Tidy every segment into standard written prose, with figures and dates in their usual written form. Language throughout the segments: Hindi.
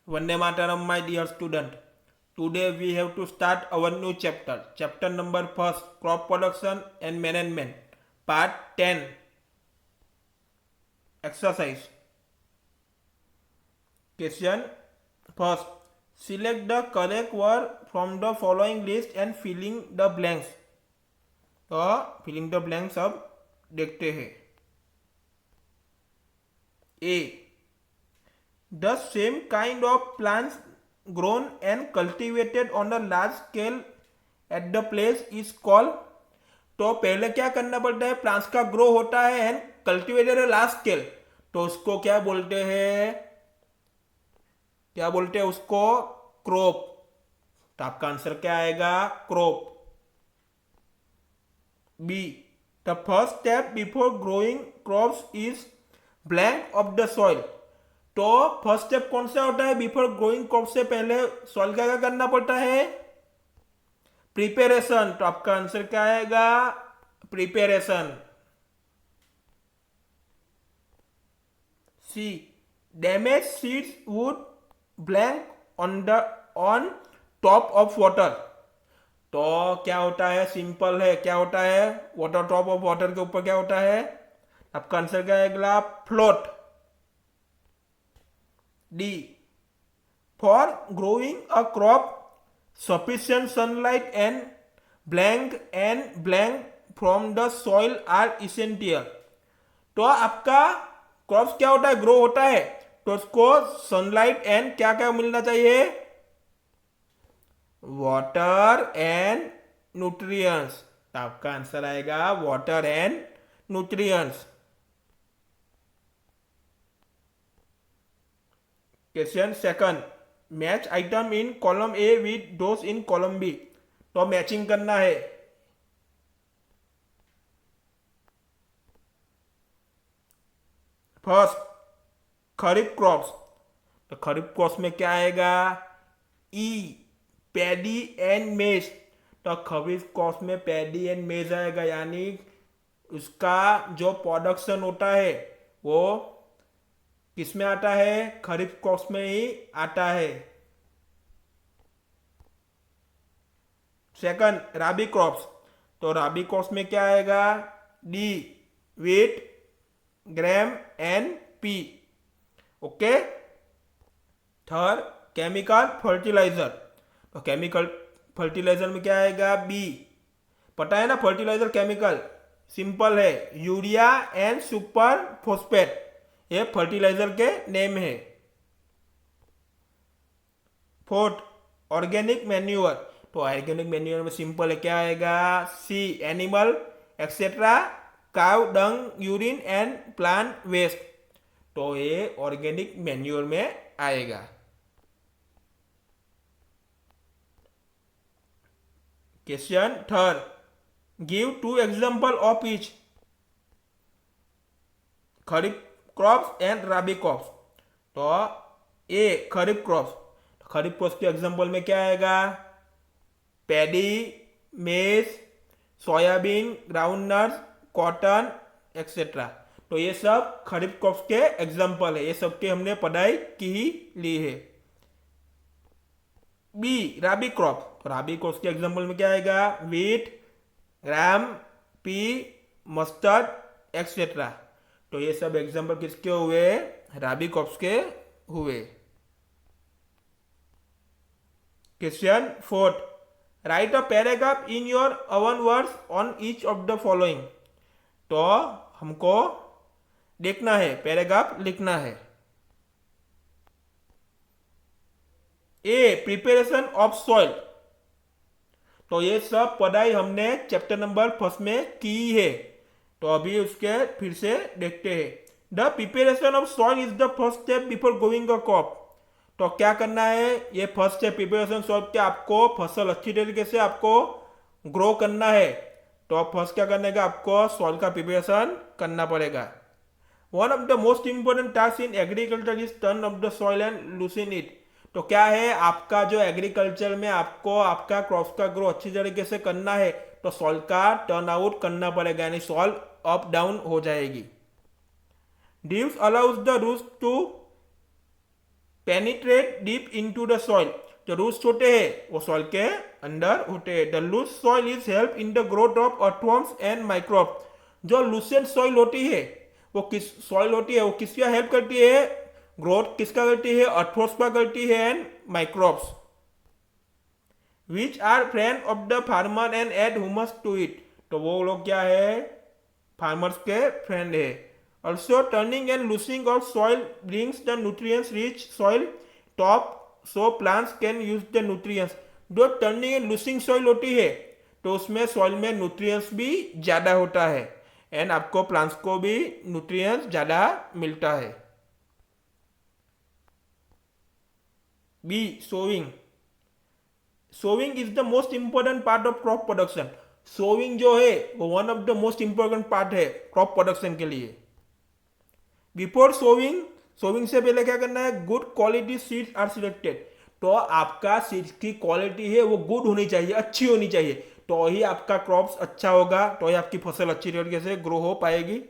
Vande Mataram, my dear student. Today we have to start our new chapter. Chapter number first, crop production and management. Part 10. Exercise. Question first. Select the correct word from the following list and filling the blanks. तो फिलिंग द ब्लैंक्स अब देखते हैं. A. The same kind of plants grown and cultivated on a large scale at the place is called. तो पहले क्या करना पड़ता है, प्लांट्स का ग्रो होता है एंड कल्टिवेटेड लार्ज स्केल, तो उसको क्या बोलते हैं, उसको क्रॉप. तो आपका आंसर क्या आएगा, crop. B. The first step before growing crops is blank of the soil. तो फर्स्ट स्टेप कौन सा होता है, बिफोर ग्रोइंग क्रॉप से पहले सॉइल का क्या करना पड़ता है, प्रिपेरेशन. तो आपका आंसर क्या आएगा, preparation. C. Damage seeds would blank on top of water. तो क्या होता है, सिंपल है, क्या होता है, वाटर, टॉप ऑफ वाटर के ऊपर क्या होता है, आपका आंसर क्या आएगा, float. D. For growing a crop sufficient sunlight and blank from the soil are essential. तो आपका क्रॉप्स क्या होता है, ग्रो होता है, तो उसको सनलाइट एंड क्या क्या मिलना चाहिए, वाटर एंड न्यूट्रिएंट्स. आपका आंसर आएगा water and nutrients. Question second. Match item in column A with those in column B. तो मैचिंग करना है. First, kharif crops. तो खरीफ क्रॉप्स में क्या आएगा, ई, पैडी एंड मेज. तो खरीफ क्रॉप्स में पैडी एंड मेज आएगा, यानी उसका जो प्रोडक्शन होता है वो किसमें आता है, खरीफ क्रॉप्स में ही आता है. Second, rabi crops. तो राबी क्रॉप्स में क्या आएगा, D, wheat, gram and pea. Okay. Third, chemical fertiliser. तो केमिकल फर्टिलाइजर में क्या आएगा, बी. पता है ना, फर्टिलाइजर केमिकल सिंपल है, यूरिया एंड सुपर फॉस्फेट, ये फर्टिलाइजर के नेम है. Fourth, organic manure. तो ऑर्गेनिक मैन्यूअर में सिंपल है, क्या आएगा, C, animal etcetera, cow dung, urine and plant waste. तो ये ऑर्गेनिक मैन्यूअर में आएगा. Question third. Give 2 example of each. Kharif crops and rabi crops. तो ए, खरीफ क्रॉप्स. खरीफ क्रॉप्स के एग्जांपल में क्या आएगा, पैडी, मेज, सोयाबीन, ग्राउंडनट्स, कॉटन एक्सेट्रा. तो ये सब खरीफ क्रॉप्स के एग्जांपल है, ये सब के हमने पढ़ाई की ही ली है. बी, राबी क्रॉप. तो राबी क्रॉप्स के एग्जांपल में क्या आएगा, वीट, ग्राम, पी, मस्टर्ड एक्सेट्रा. तो ये सब एग्जांपल किसके हुए, राबी क्रॉप्स के हुए. Question fourth. Right a paragraph in your own words on each of the following. तो हमको देखना है, पैराग्राफ लिखना है. ए, प्रिपरेशन ऑफ सॉइल. तो ये सब पढ़ाई हमने चैप्टर नंबर फर्स्ट में की है, तो अभी उसके फिर से देखते हैं. The preparation of soil is the first step before growing a crop. तो क्या करना है, ये फर्स्ट स्टेप प्रिपरेशन सॉइल के, आपको फसल अच्छी तरीके से आपको ग्रो करना है, तो फर्स्ट क्या करने का, आपको सॉइल का प्रिपरेशन करना पड़ेगा. One of the most important task in agriculture is turn of the soil and loosen it. तो क्या है, आपका जो एग्रीकल्चर में आपको आपका क्रॉप्स का ग्रो अच्छी तरीके से करना है, तो सॉइल का टर्न आउट करना पड़ेगा, यानी सॉइल अप डाउन हो जाएगी. Does allows the roots to penetrate deep into the soil, जो रूट्स होते हैं वो सॉइल के अंदर होते हैं। The loose soil is help in the growth of earthworms and microbe, जो लूसेंट सॉइल होती है वो किस सॉइल होती है वो किसका हेल्प करती है, ग्रोथ किसका करती है, अर्थवर्म्स का करती है and microbes, which are friend of the farmer and add humus to it, तो वो लोग क्या है, फार्मर्स के फ्रेंड है। Also turning and loosing of soil brings the nutrients rich soil top so plants can use the nutrients, जो टर्निंग एंड लूसिंग सॉइल होती है तो उसमें सॉइल में न्यूट्रिएंट्स भी ज्यादा होता है एंड आपको प्लांट्स को भी न्यूट्रिएंट्स ज्यादा मिलता है। B sowing, sowing is the most important part of crop production, sowing जो है वो one of the most important part है क्रॉप प्रोडक्शन के लिए। बिफोर सोविंग, सोविंग से पहले क्या करना है, good quality seeds are selected, तो आपका सीड्स की क्वालिटी है वो गुड होनी चाहिए, अच्छी होनी चाहिए, तो ही आपका क्रॉप्स अच्छा होगा, तो ही आपकी फसल अच्छी तरीके से ग्रो हो पाएगी।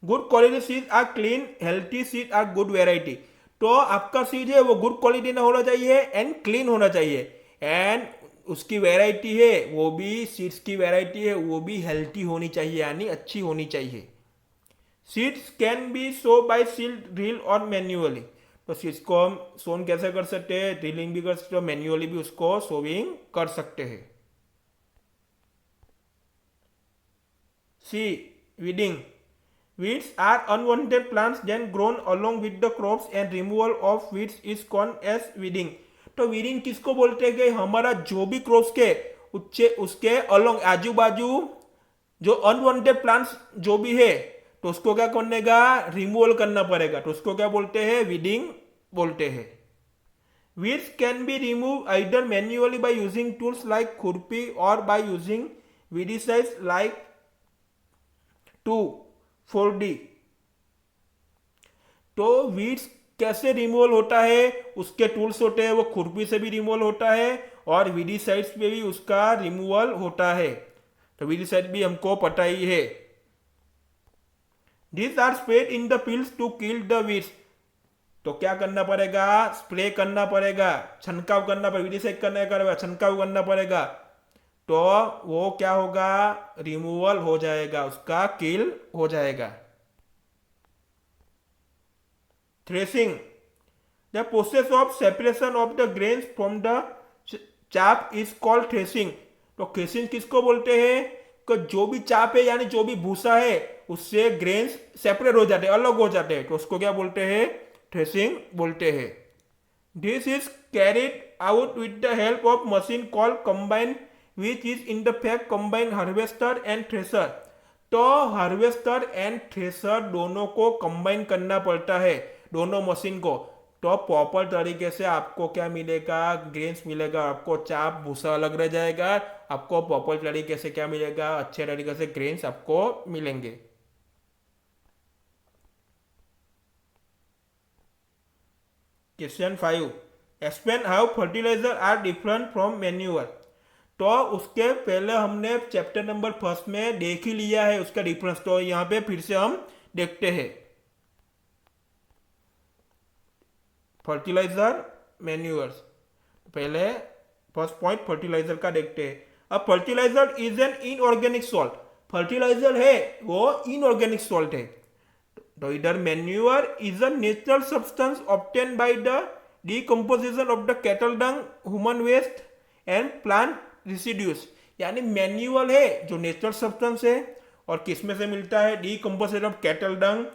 Good quality seed are clean, healthy seed are good variety, तो आपका सीड है वो गुड क्वालिटी ना होना चाहिए एंड क्लीन होना चाहिए एंड उसकी वेराइटी है वो भी, सीड्स की वेराइटी है वो भी हेल्थी होनी चाहिए यानी अच्छी होनी चाहिए। Seeds can be sow by seed drill और मैन्युअली, तो सीड्स को हम सोन कैसे कर सकते हैं, ड्रिलिंग भी कर सकते हो, मैन्युअली भी उसको सोविंग कर सकते हैं। सी weeding, weeds are unwanted plants then grown along with the crops and removal of weeds is called as weeding, तो वीडिंग किसको बोलते हैं कि हमारा जो भी क्रॉप्स के उसके अलोंग आजू बाजू जो अनवांटेड प्लांट्स जो भी है तो उसको क्या करने का, रिमूवल करना पड़ेगा, तो उसको क्या बोलते हैं, वीडिंग बोलते हैं। Weeds can be remove either manually by using tools like खुरपी और by using weedicides like 2,4-D, तो वीड्स कैसे रिमूवल होता है, उसके टूल्स होते हैं, वो खुरपी से भी रिमूवल होता है और वीडिसाइड्स पे भी उसका रिमूवल होता है, तो वीडिसाइड भी हमको पता ही है। These are sprayed in the fields to kill the weeds, तो क्या करना पड़ेगा, स्प्रे करना पड़ेगा, छंटकाव करना पड़ेगा, वीडिसाइड करना पड़ेगा, छंटकाव करना पड़ेगा, तो वो क्या होगा, रिमूवल हो जाएगा, उसका किल हो जाएगा। Threshing, the process of separation of the grains from the चाप इज कॉल्ड थ्रेसिंग, तो थ्रेसिंग किसको बोलते हैं कि जो भी चाप है यानी जो भी भूसा है उससे ग्रेन्स सेपरेट हो जाते हैं, अलग हो जाते हैं, तो उसको क्या बोलते हैं, थ्रेसिंग बोलते हैं। This is carried out with the help of machine called combine which is in the fact combine harvester and thresher, तो हार्वेस्टर एंड थ्रेसर दोनों को कंबाइन करना पड़ता है, दोनों मशीन को, तो प्रॉपर तरीके से आपको क्या मिलेगा, ग्रेन्स मिलेगा, आपको चाप भूसा अलग रह जाएगा, आपको प्रॉपर तरीके से क्या मिलेगा, अच्छे तरीके से ग्रेन्स आपको मिलेंगे। Question 5, explain how fertilizer are different from manure, तो उसके पहले हमने चैप्टर नंबर 1 में देख ही लिया है उसका डिफरेंस, तो यहाँ पे फिर से हम देखते हैं। फर्टिलाइजर मैन्यूअर्स, पहले फर्स्ट पॉइंट फर्टिलाइजर का देखते हैं। अब fertilizer is an inorganic salt, fertilizer है वो इनऑर्गेनिक सॉल्ट है, तो इधर manure is a natural substance obtain by the decomposition of the cattle dung, human waste and plant residues, यानी मैन्यूअल है जो नेचुरल सब्सटेंस है और किसमें से मिलता है, decomposition of cattle dung,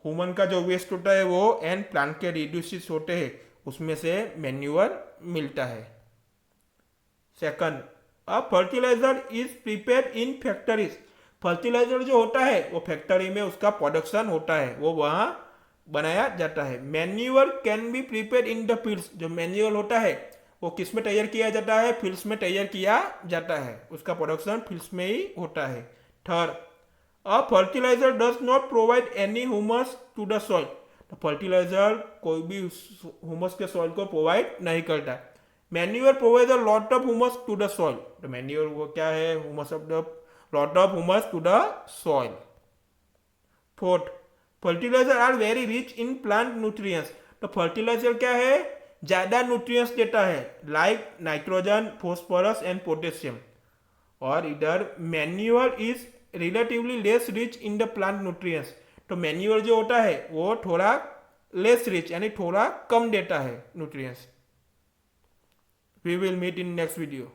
human का जो वेस्ट होता है वो एंड प्लांट के रिड्यूसिस होते हैं उसमें से मैन्यूअल मिलता है। Second, a fertilizer is prepared in factories, fertilizer जो होता है वो फैक्ट्री में उसका प्रोडक्शन होता है, वो वहां बनाया जाता है। Manure can be prepared in the fields, जो मैन्यूअल होता है वो किस में तैयार किया जाता है, फील्ड्स में तैयार किया जाता है, उसका प्रोडक्शन फील्ड्स में ही होता है। Third, a fertilizer does not provide any humus to the soil, तो फर्टिलाइजर कोई भी ह्यूमस के सॉइल को प्रोवाइड नहीं करता। Manure provide a lot of humus to the soil, तो मैन्यूअर वो क्या है, humus of the lot of humus to the soil. Fourth, fertilizer are very rich in plant nutrients, तो फर्टिलाइजर क्या है, ज़्यादा न्यूट्रिएंट्स देता है, like nitrogen, phosphorus and potassium. और इधर manure is relatively less rich in the plant nutrients, तो मैन्यूअर जो होता है वो थोड़ा लेस रिच यानी थोड़ा कम देता है nutrients. We will meet in next video.